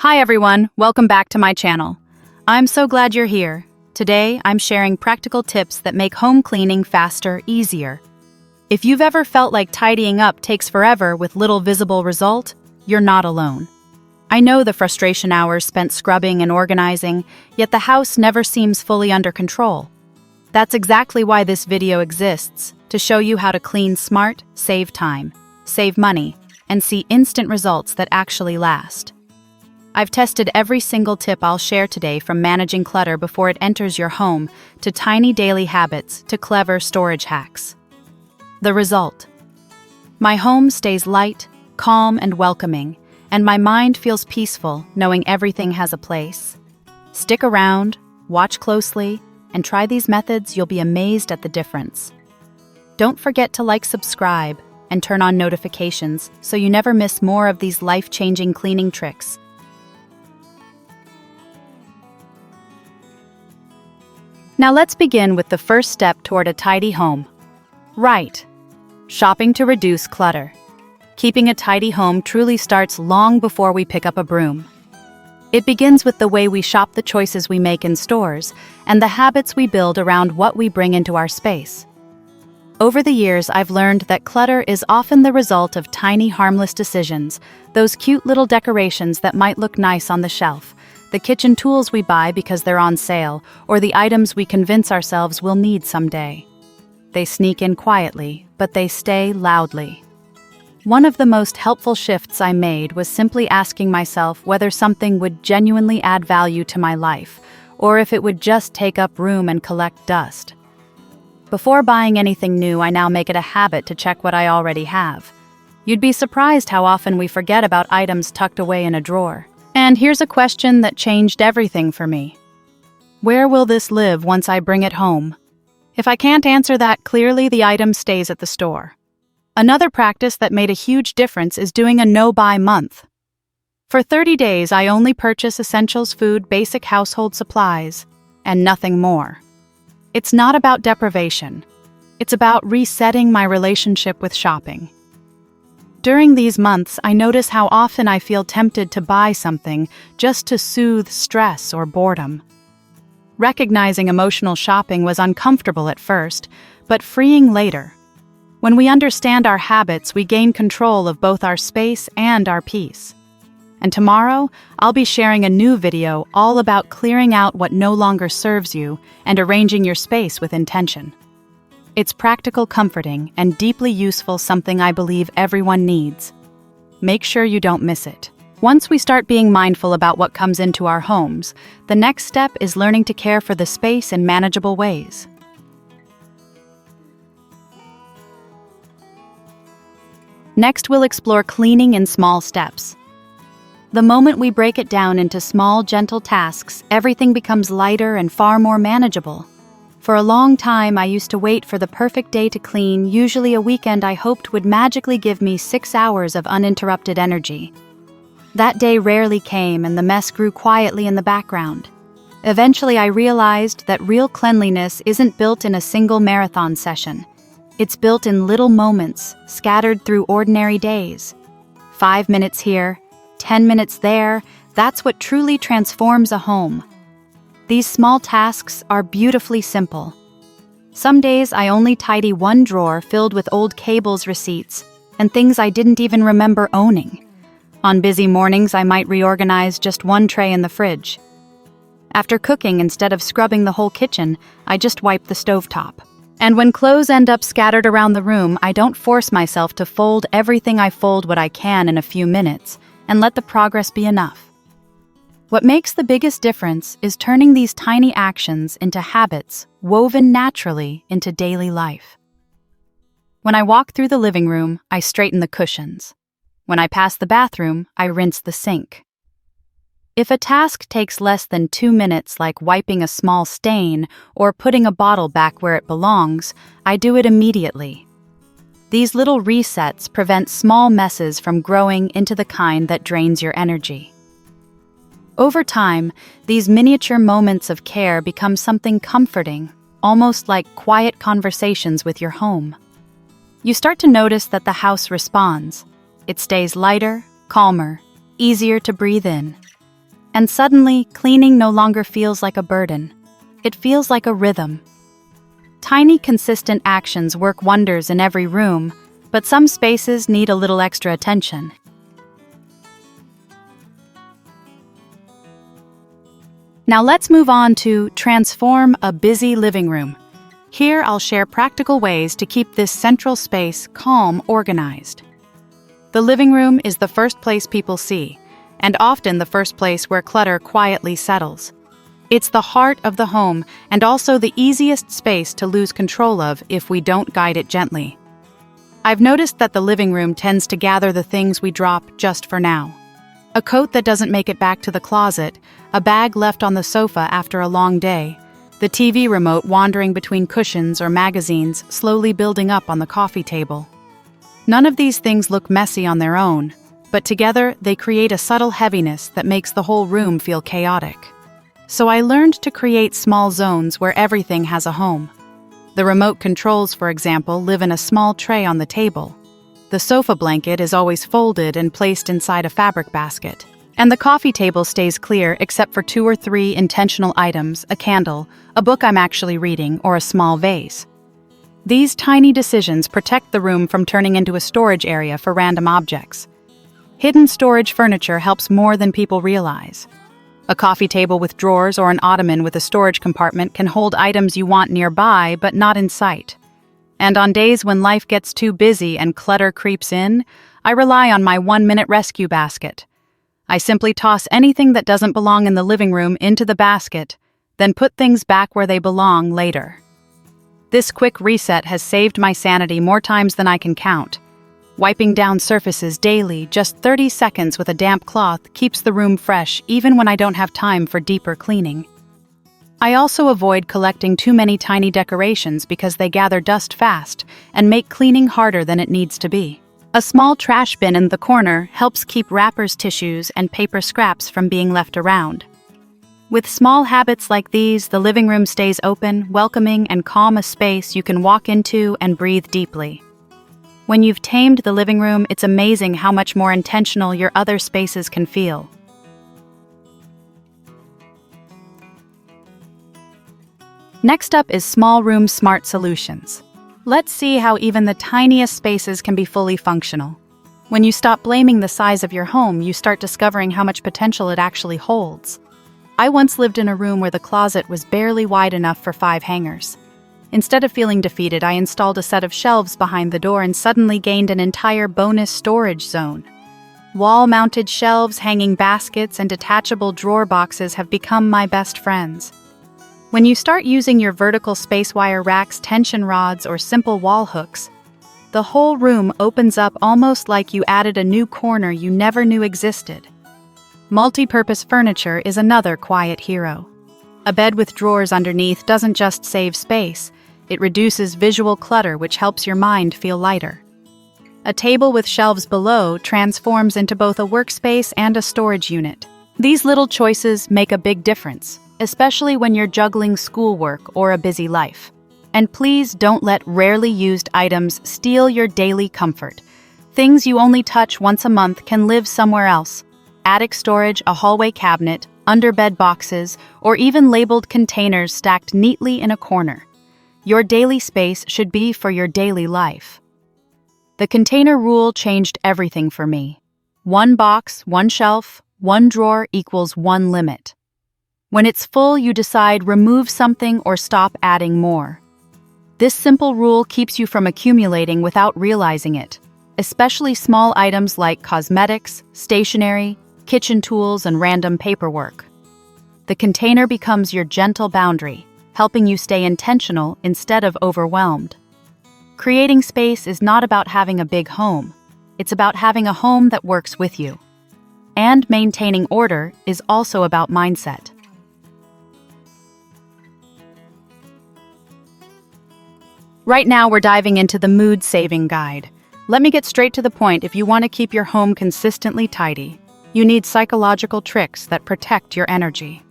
Hi everyone, welcome back to my channel. I'm so glad you're here. Today, I'm sharing practical tips that make home cleaning faster, easier. If you've ever felt like tidying up takes forever with little visible result, you're not alone. I know the frustration hours spent scrubbing and organizing, yet the house never seems fully under control. That's exactly why this video exists, to show you how to clean smart, save time, save money, and see instant results that actually last. I've tested every single tip I'll share today, from managing clutter before it enters your home, to tiny daily habits, to clever storage hacks. The result: my home stays light, calm, and welcoming, and my mind feels peaceful knowing everything has a place. Stick around, watch closely, and try these methods. You'll be amazed at the difference. Don't forget to like, subscribe, and turn on notifications so you never miss more of these life-changing cleaning tricks. Now let's begin with the first step toward a tidy home. Right. Shopping to reduce clutter. Keeping a tidy home truly starts long before we pick up a broom. It begins with the way we shop, the choices we make in stores, and the habits we build around what we bring into our space. Over the years, I've learned that clutter is often the result of tiny, harmless decisions, those cute little decorations that might look nice on the shelf, the kitchen tools we buy because they're on sale, or the items we convince ourselves we'll need someday. They sneak in quietly, but they stay loudly. One of the most helpful shifts I made was simply asking myself whether something would genuinely add value to my life, or if it would just take up room and collect dust. Before buying anything new, I now make it a habit to check what I already have. You'd be surprised how often we forget about items tucked away in a drawer. And here's a question that changed everything for me. Where will this live once I bring it home? If I can't answer that clearly, the item stays at the store. Another practice that made a huge difference is doing a no-buy month. For 30 days, I only purchase essentials, food, basic household supplies, and nothing more. It's not about deprivation. It's about resetting my relationship with shopping. During these months, I notice how often I feel tempted to buy something just to soothe stress or boredom. Recognizing emotional shopping was uncomfortable at first, but freeing later. When we understand our habits, we gain control of both our space and our peace. And tomorrow, I'll be sharing a new video all about clearing out what no longer serves you and arranging your space with intention. It's practical, comforting, and deeply useful, something I believe everyone needs. Make sure you don't miss it. Once we start being mindful about what comes into our homes, the next step is learning to care for the space in manageable ways. Next, we'll explore cleaning in small steps. The moment we break it down into small, gentle tasks, everything becomes lighter and far more manageable. For a long time, I used to wait for the perfect day to clean, usually a weekend I hoped would magically give me 6 hours of uninterrupted energy. That day rarely came, and the mess grew quietly in the background. Eventually, I realized that real cleanliness isn't built in a single marathon session. It's built in little moments, scattered through ordinary days. 5 minutes here, 10 minutes there, that's what truly transforms a home. These small tasks are beautifully simple. Some days I only tidy one drawer filled with old cables, receipts, and things I didn't even remember owning. On busy mornings, I might reorganize just one tray in the fridge. After cooking, instead of scrubbing the whole kitchen, I just wipe the stovetop. And when clothes end up scattered around the room, I don't force myself to fold everything. I fold what I can in a few minutes and let the progress be enough. What makes the biggest difference is turning these tiny actions into habits woven naturally into daily life. When I walk through the living room, I straighten the cushions. When I pass the bathroom, I rinse the sink. If a task takes less than 2 minutes, like wiping a small stain or putting a bottle back where it belongs, I do it immediately. These little resets prevent small messes from growing into the kind that drains your energy. Over time, these miniature moments of care become something comforting, almost like quiet conversations with your home. You start to notice that the house responds. It stays lighter, calmer, easier to breathe in. And suddenly, cleaning no longer feels like a burden. It feels like a rhythm. Tiny, consistent actions work wonders in every room, but some spaces need a little extra attention. Now let's move on to transform a busy living room. Here I'll share practical ways to keep this central space calm, organized. The living room is the first place people see, and often the first place where clutter quietly settles. It's the heart of the home and also the easiest space to lose control of if we don't guide it gently. I've noticed that the living room tends to gather the things we drop just for now. A coat that doesn't make it back to the closet, a bag left on the sofa after a long day, the TV remote wandering between cushions or magazines slowly building up on the coffee table. None of these things look messy on their own, but together they create a subtle heaviness that makes the whole room feel chaotic. So I learned to create small zones where everything has a home. The remote controls, for example, live in a small tray on the table. The sofa blanket is always folded and placed inside a fabric basket. And the coffee table stays clear except for 2 or 3 intentional items, a candle, a book I'm actually reading, or a small vase. These tiny decisions protect the room from turning into a storage area for random objects. Hidden storage furniture helps more than people realize. A coffee table with drawers or an ottoman with a storage compartment can hold items you want nearby but not in sight. And on days when life gets too busy and clutter creeps in, I rely on my 1-minute rescue basket. I simply toss anything that doesn't belong in the living room into the basket, then put things back where they belong later. This quick reset has saved my sanity more times than I can count. Wiping down surfaces daily, just 30 seconds with a damp cloth, keeps the room fresh even when I don't have time for deeper cleaning. I also avoid collecting too many tiny decorations because they gather dust fast and make cleaning harder than it needs to be. A small trash bin in the corner helps keep wrappers, tissues, and paper scraps from being left around. With small habits like these, the living room stays open, welcoming, and calm, a space you can walk into and breathe deeply. When you've tamed the living room, it's amazing how much more intentional your other spaces can feel. Next up is small room smart solutions. Let's see how even the tiniest spaces can be fully functional. When you stop blaming the size of your home, you start discovering how much potential it actually holds. I once lived in a room where the closet was barely wide enough for 5 hangers. Instead of feeling defeated, I installed a set of shelves behind the door and suddenly gained an entire bonus storage zone. Wall-mounted shelves, hanging baskets, and detachable drawer boxes have become my best friends. When you start using your vertical space wire racks, tension rods, or simple wall hooks, the whole room opens up almost like you added a new corner you never knew existed. Multi-purpose furniture is another quiet hero. A bed with drawers underneath doesn't just save space, it reduces visual clutter, which helps your mind feel lighter. A table with shelves below transforms into both a workspace and a storage unit. These little choices make a big difference, especially when you're juggling schoolwork or a busy life. And please don't let rarely used items steal your daily comfort. Things you only touch once a month can live somewhere else. Attic storage, a hallway cabinet, underbed boxes, or even labeled containers stacked neatly in a corner. Your daily space should be for your daily life. The container rule changed everything for me. 1 box, 1 shelf, 1 drawer equals 1 limit. When it's full, you decide remove something or stop adding more. This simple rule keeps you from accumulating without realizing it, especially small items like cosmetics, stationery, kitchen tools, and random paperwork. The container becomes your gentle boundary, helping you stay intentional instead of overwhelmed. Creating space is not about having a big home. It's about having a home that works with you. And maintaining order is also about mindset. Right now, we're diving into the mood-saving guide. Let me get straight to the point. If you want to keep your home consistently tidy, you need psychological tricks that protect your energy.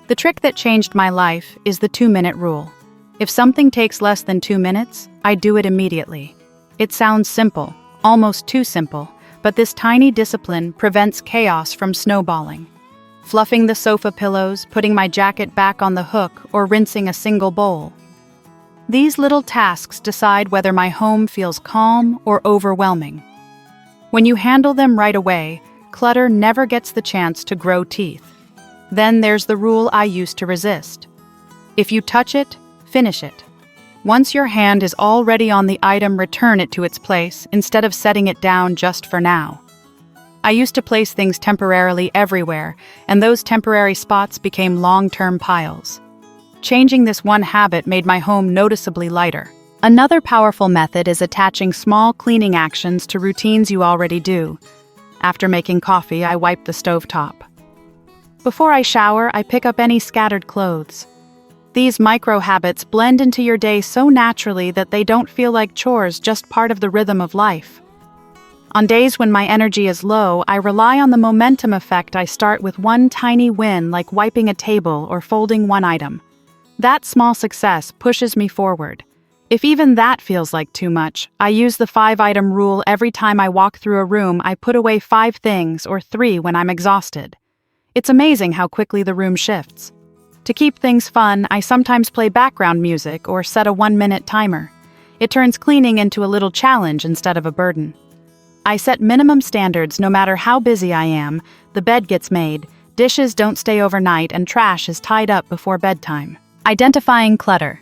The trick that changed my life is the 2-minute rule. If something takes less than 2 minutes, I do it immediately. It sounds simple, almost too simple, but this tiny discipline prevents chaos from snowballing. fluffing the sofa pillows, putting my jacket back on the hook, or rinsing a single bowl. These little tasks decide whether my home feels calm or overwhelming. When you handle them right away, clutter never gets the chance to grow teeth. Then there's the rule I used to resist. If you touch it, finish it. Once your hand is already on the item, return it to its place instead of setting it down just for now. I used to place things temporarily everywhere, and those temporary spots became long-term piles. Changing this one habit made my home noticeably lighter. Another powerful method is attaching small cleaning actions to routines you already do. After making coffee, I wipe the stovetop. Before I shower, I pick up any scattered clothes. These micro habits blend into your day so naturally that they don't feel like chores, just part of the rhythm of life. On days when my energy is low, I rely on the momentum effect. I start with one tiny win, like wiping a table or folding one item. That small success pushes me forward. If even that feels like too much, I use the 5-item rule. Every time I walk through a room, I put away 5 things or 3 when I'm exhausted. It's amazing how quickly the room shifts. To keep things fun, I sometimes play background music or set a 1-minute timer. It turns cleaning into a little challenge instead of a burden. I set minimum standards. No matter how busy I am, the bed gets made, dishes don't stay overnight, and trash is tied up before bedtime. Identifying clutter.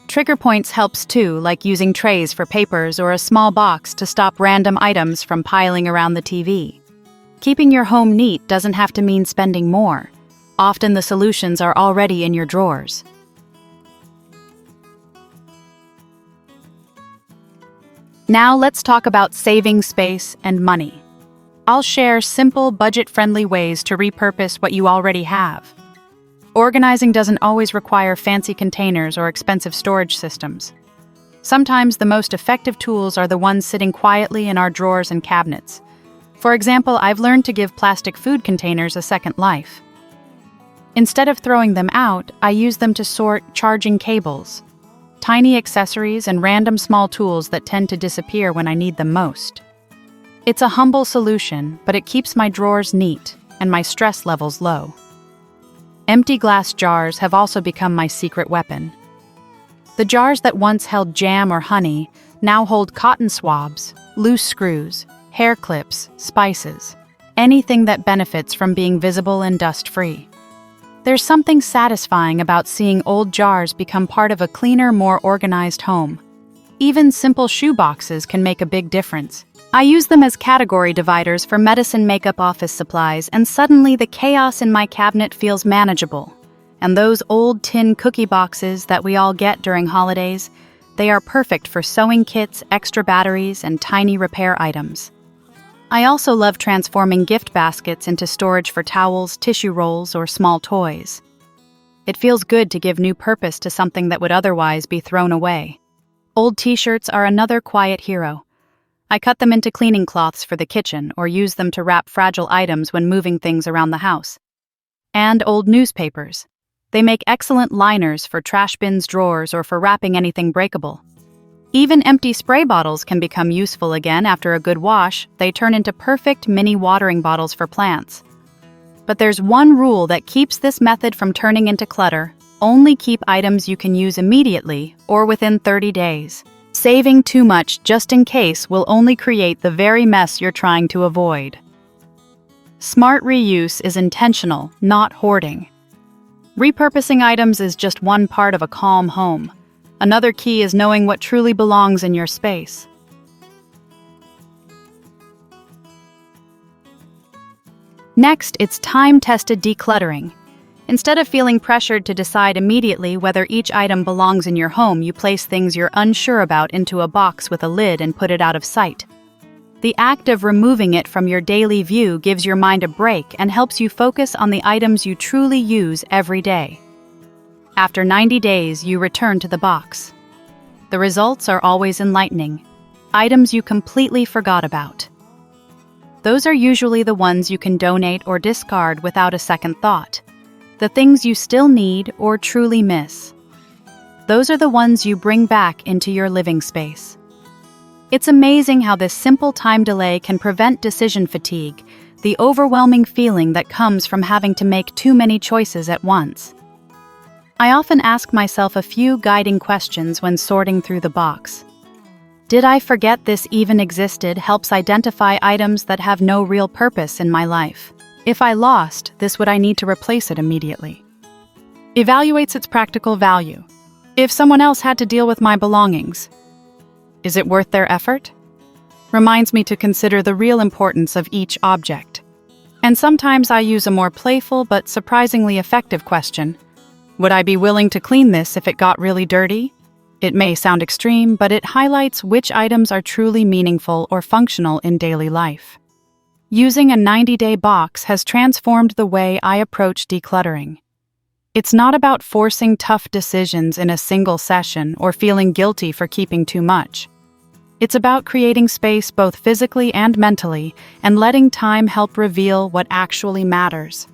Trigger points helps too, like using trays for papers or a small box to stop random items from piling around the TV. Keeping your home neat doesn't have to mean spending more. Often the solutions are already in your drawers. Now let's talk about saving space and money. I'll share simple, budget-friendly ways to repurpose what you already have. Organizing doesn't always require fancy containers or expensive storage systems. Sometimes the most effective tools are the ones sitting quietly in our drawers and cabinets. For example, I've learned to give plastic food containers a second life. Instead of throwing them out, I use them to sort charging cables, tiny accessories, and random small tools that tend to disappear when I need them most. It's a humble solution, but it keeps my drawers neat and my stress levels low. Empty glass jars have also become my secret weapon. The jars that once held jam or honey now hold cotton swabs, loose screws, hair clips, spices, anything that benefits from being visible and dust-free. There's something satisfying about seeing old jars become part of a cleaner, more organized home. Even simple shoe boxes can make a big difference. I use them as category dividers for medicine, makeup, office supplies, and suddenly the chaos in my cabinet feels manageable. And those old tin cookie boxes that we all get during holidays, they are perfect for sewing kits, extra batteries, and tiny repair items. I also love transforming gift baskets into storage for towels, tissue rolls, or small toys. It feels good to give new purpose to something that would otherwise be thrown away. Old t-shirts are another quiet hero. I cut them into cleaning cloths for the kitchen or use them to wrap fragile items when moving things around the house. And old newspapers. They make excellent liners for trash bins, drawers, or for wrapping anything breakable. Even empty spray bottles can become useful again after a good wash. They turn into perfect mini watering bottles for plants. But there's one rule that keeps this method from turning into clutter. Only keep items you can use immediately or within 30 days. Saving too much just in case will only create the very mess you're trying to avoid. Smart reuse is intentional, not hoarding. Repurposing items is just one part of a calm home. Another key is knowing what truly belongs in your space. Next, it's time-tested decluttering. Instead of feeling pressured to decide immediately whether each item belongs in your home, you place things you're unsure about into a box with a lid and put it out of sight. The act of removing it from your daily view gives your mind a break and helps you focus on the items you truly use every day. After 90 days, you return to the box. The results are always enlightening. Items you completely forgot about. Those are usually the ones you can donate or discard without a second thought. The things you still need or truly miss. Those are the ones you bring back into your living space. It's amazing how this simple time delay can prevent decision fatigue, the overwhelming feeling that comes from having to make too many choices at once. I often ask myself a few guiding questions when sorting through the box. Did I forget this even existed helps identify items that have no real purpose in my life. If I lost, would I need to replace it immediately? Evaluates its practical value. If someone else had to deal with my belongings, is it worth their effort? Reminds me to consider the real importance of each object. And sometimes I use a more playful but surprisingly effective question. Would I be willing to clean this if it got really dirty? It may sound extreme, but it highlights which items are truly meaningful or functional in daily life. Using a 90-day box has transformed the way I approach decluttering. It's not about forcing tough decisions in a single session or feeling guilty for keeping too much. It's about creating space both physically and mentally and letting time help reveal what actually matters.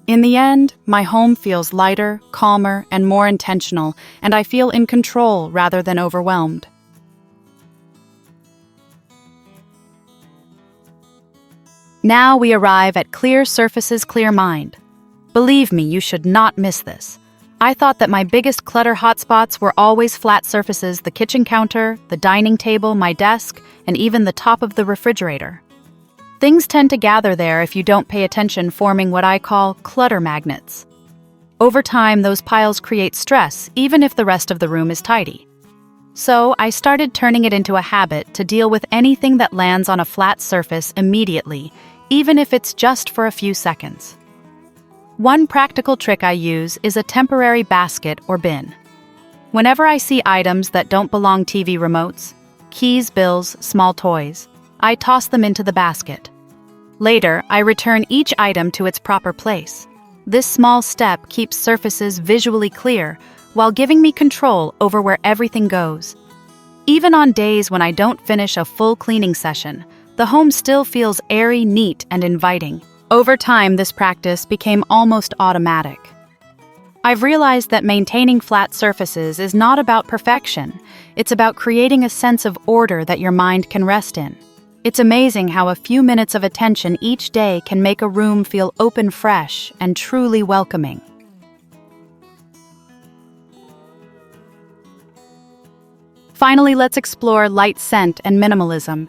In the end, my home feels lighter, calmer, and more intentional, and I feel in control rather than overwhelmed. Now we arrive at clear surfaces, clear mind. Believe me, you should not miss this. I thought that my biggest clutter hotspots were always flat surfaces: the kitchen counter, the dining table, my desk, and even the top of the refrigerator. Things tend to gather there if you don't pay attention, forming what I call clutter magnets. Over time, those piles create stress, even if the rest of the room is tidy. So I started turning it into a habit to deal with anything that lands on a flat surface immediately, even if it's just for a few seconds. One practical trick I use is a temporary basket or bin. Whenever I see items that don't belong, TV remotes, keys, bills, small toys, I toss them into the basket. Later, I return each item to its proper place. This small step keeps surfaces visually clear while giving me control over where everything goes. Even on days when I don't finish a full cleaning session, the home still feels airy, neat, and inviting. Over time, this practice became almost automatic. I've realized that maintaining flat surfaces is not about perfection. It's about creating a sense of order that your mind can rest in. It's amazing how a few minutes of attention each day can make a room feel open, fresh, and truly welcoming. Finally, let's explore light, scent, and minimalism.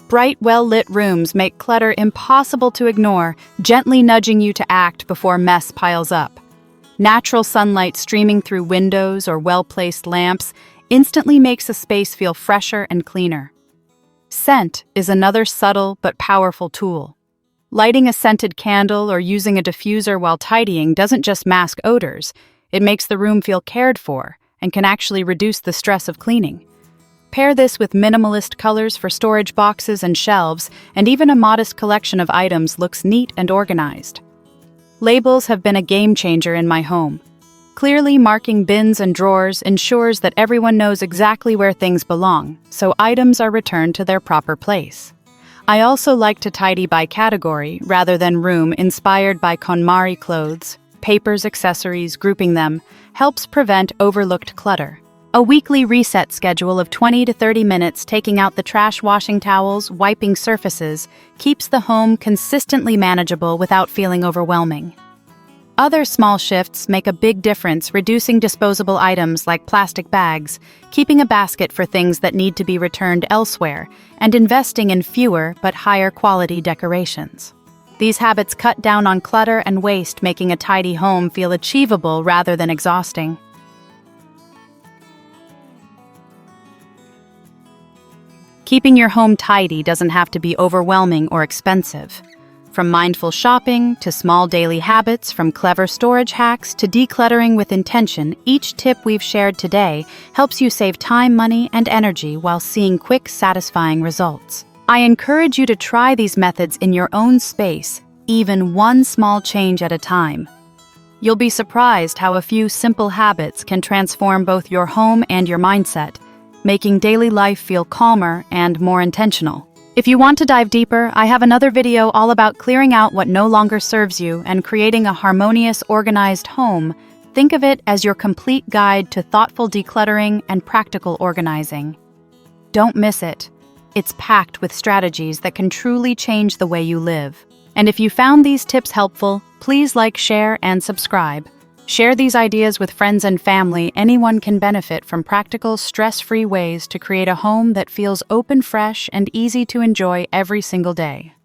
Bright, well-lit rooms make clutter impossible to ignore, gently nudging you to act before mess piles up. Natural sunlight streaming through windows or well-placed lamps instantly makes a space feel fresher and cleaner. Scent is another subtle but powerful tool. Lighting a scented candle or using a diffuser while tidying doesn't just mask odors, it makes the room feel cared for and can actually reduce the stress of cleaning. Pair this with minimalist colors for storage boxes and shelves, and even a modest collection of items looks neat and organized. Labels have been a game changer in my home. Clearly marking bins and drawers ensures that everyone knows exactly where things belong, so items are returned to their proper place. I also like to tidy by category rather than room, inspired by KonMari clothes, papers, accessories. Grouping them helps prevent overlooked clutter. A weekly reset schedule of 20 to 30 minutes taking out the trash, washing towels, wiping surfaces, keeps the home consistently manageable without feeling overwhelming. Other small shifts make a big difference, reducing disposable items like plastic bags, keeping a basket for things that need to be returned elsewhere, and investing in fewer but higher quality decorations. These habits cut down on clutter and waste, making a tidy home feel achievable rather than exhausting. Keeping your home tidy doesn't have to be overwhelming or expensive. From mindful shopping to small daily habits, from clever storage hacks to decluttering with intention, each tip we've shared today helps you save time, money, and energy while seeing quick, satisfying results. I encourage you to try these methods in your own space, even one small change at a time. You'll be surprised how a few simple habits can transform both your home and your mindset, making daily life feel calmer and more intentional. If you want to dive deeper, I have another video all about clearing out what no longer serves you and creating a harmonious, organized home. Think of it as your complete guide to thoughtful decluttering and practical organizing. Don't miss it. It's packed with strategies that can truly change the way you live. And if you found these tips helpful, please like, share, and subscribe. Share these ideas with friends and family. Anyone can benefit from practical, stress-free ways to create a home that feels open, fresh, and easy to enjoy every single day.